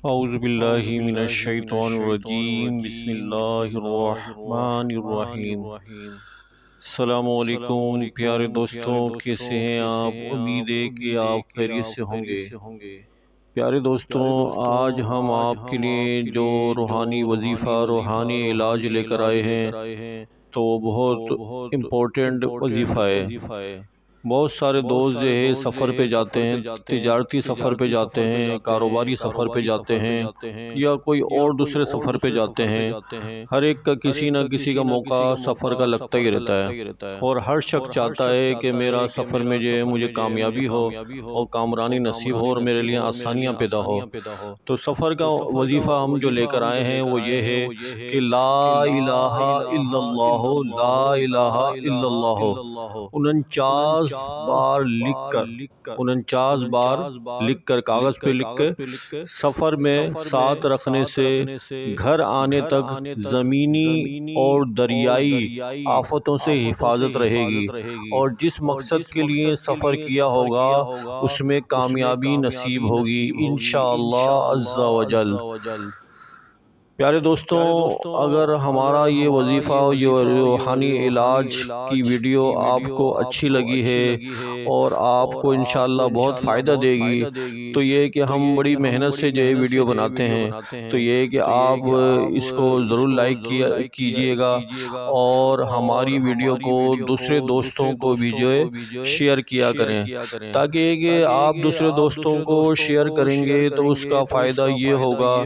اعوذ باللہ من الشیطان الرجیم، بسم اللہ الرحمن الرحیم۔ السلام علیکم پیارے دوستوں، کیسے ہیں آپ؟ امید ہے کہ آپ خیریت سے ہوں گے۔ پیارے دوستوں، آج ہم آپ کے لیے جو روحانی وظیفہ، روحانی علاج لے کر آئے ہیں تو بہت امپورٹنٹ وظیفہ ہے۔ بہت سارے دوست جو ہے سفر پہ جاتے ہیں، تجارتی سفر پہ جاتے ہیں، کاروباری سفر پہ جاتے ہیں یا کوئی اور دوسرے سفر پہ جاتے ہیں۔ ہر ایک کا کسی نہ کسی کا موقع سفر کا لگتا ہی رہتا ہے، اور ہر شخص چاہتا ہے کہ میرا سفر میں جو ہے مجھے کامیابی ہو اور کامرانی نصیب ہو اور میرے لیے آسانیاں پیدا ہو۔ تو سفر کا وظیفہ ہم جو لے کر آئے ہیں وہ یہ ہے کہ لا الہ الا اللہ، لا الہ الا اللہ 49 بار لکھ کر کاغذ پہ لکھ کر سفر میں ساتھ رکھنے سے گھر آنے تک زمینی اور دریائی آفتوں سے حفاظت رہے گی، اور جس مقصد کے لیے سفر کیا ہوگا اس میں کامیابی نصیب ہوگی انشاءاللہ عز و جل۔ پیارے دوستوں، اگر ہمارا یہ وظیفہ، یہ روحانی علاج کی ویڈیو آپ کو اچھی لگی ہے اور آپ کو انشاءاللہ بہت فائدہ دے گی، تو یہ کہ ہم بڑی محنت سے جو ہے ویڈیو بناتے ہیں، تو یہ کہ آپ اس کو ضرور لائک کیجئے گا اور ہماری ویڈیو کو دوسرے دوستوں کو بھی جو ہے شیئر کیا کریں، تاکہ یہ کہ آپ دوسرے دوستوں کو شیئر کریں گے تو اس کا فائدہ یہ ہوگا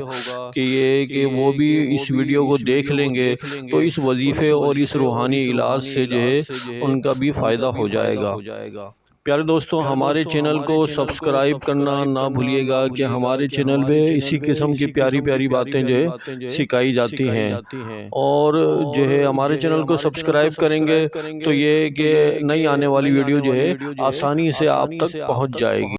کہ یہ کہ وہ بھی اس ویڈیو کو دیکھ لیں گے تو اس وظیفے اور اس روحانی علاج سے جو ہے ان کا بھی فائدہ ہو جائے گا۔ پیارے دوستوں، ہمارے چینل کو سبسکرائب کرنا نہ بھولیے گا کہ ہمارے چینل پہ اسی قسم کی پیاری پیاری باتیں جو ہے سکھائی جاتی ہیں، اور جو ہے ہمارے چینل کو سبسکرائب کریں گے تو یہ کہ نئی آنے والی ویڈیو جو ہے آسانی سے آپ تک پہنچ جائے گی۔